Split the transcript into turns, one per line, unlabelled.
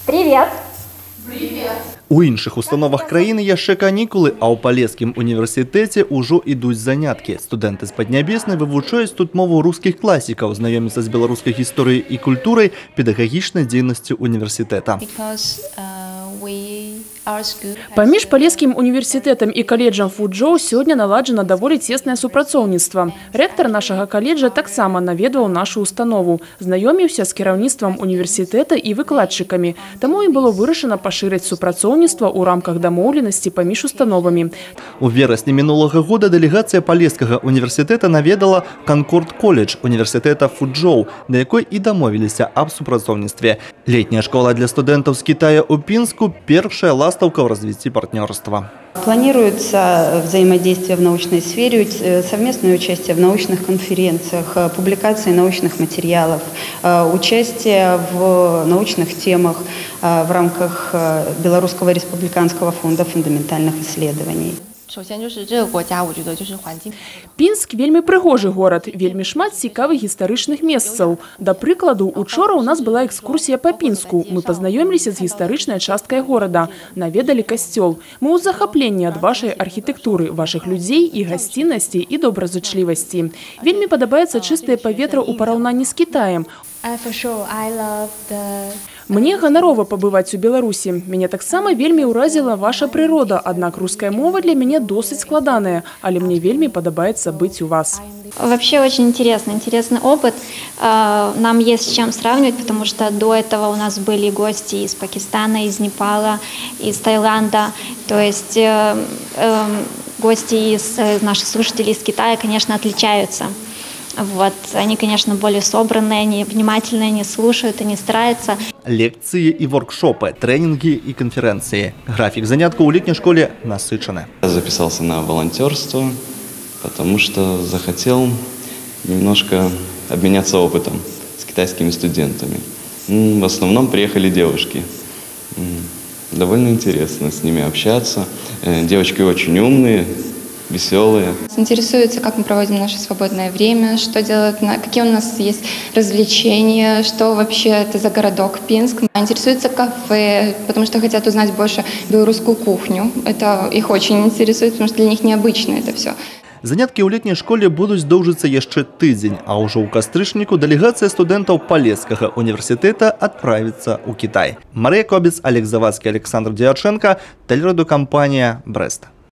Привет!
У іншых установах краіны яшчэ канікулы, а ў Палескім універсітэце ўжо ідуць заняткі. Студэнты з Паднябеснай вывучаюць тут мову рускіх класікаў, знаёміцца з беларускай гісторыяй і культурай, педагагічнай дзейнасцю універсітэта.
Паміж Палескім універсітэтам і каледжам Фуджоу сёння наладжана даволі цеснае супрацоўніцтва. Рэктар нашага каледжа таксама наведваў нашу установу, знаёміўся з кіраўніцтвам універсітэта і выкладчыкамі. Таму і было вырашана пашырыць супрацоўніцтва ў рамках дамоўленасці паміж установамі.
У верасні мінулага года дэлегацыя Палескага універсітэта наведала Канкорд-коледж універсітэта Фуджоу, на якой і дамовіліся аб супрацоўніцтве. Летняя школа для студэнтаў з Китая ў Пінску – першая ластаўка ў развіцці партнёрства.
Планируется взаимодействие в научной сфере, совместное участие в научных конференциях, публикации научных материалов, участие в научных темах в рамках Белорусского республиканского фонда фундаментальных исследований.
Пінск вельмі прыгожы горад, вельмі шмат цікавых гістарычных месцаў. Да прыкладу, учора ў нас была экскурсія па Пінску. Мы пазнаёміліся з гістарычнай часткай горада, наведалі касцёл. Мы ў захапленні ад вашай архітэктуры, вашых людзей і гасціннасці і добразычлівасці. Вельмі падабаецца чыстае паветра ў параўнанні з Кітаем. Мне ганарова пабываць у Беларусі. Мяне таксама вельмі ўразіла ваша прырода, аднак руская мова для мяне досыць складаная, але мне вельмі падабаецца быць у вас.
Вообще очень интересный опыт. Нам есть с чем сравнивать, потому что до этого у нас были гости из Пакистана, из Непала, из Таиланда. То есть гости из наших слушателей из Китая, конечно, отличаются. Вот. Они, конечно, более собранные, они внимательные, они слушают, они стараются.
Лекции и воркшопы, тренинги и конференции. График занятков у летней школе насыщенный.
Я записался на волонтерство, потому что захотел немножко обменяться опытом с китайскими студентами. В основном приехали девушки. Довольно интересно с ними общаться. Девочки очень умные, веселые.
Интересуются, как мы проводим наше свободное время, что делают, какие у нас есть развлечения, что вообще это за городок Пинск. Интересуются кафе, потому что хотят узнать больше белорусскую кухню. Это их очень интересует, потому что для них необычно это все.
Заняткі ў летняй школе будуць доўжыцца яшчэ тыдзень, а ўжо ў кастрычніку дэлегацыя студэнтаў Палескага універсітэта адправіцца ў Кітай. Марыя Кобец, Олег Завадскі, Александр Дьяченко, тэлерадыёкампанія «Брест».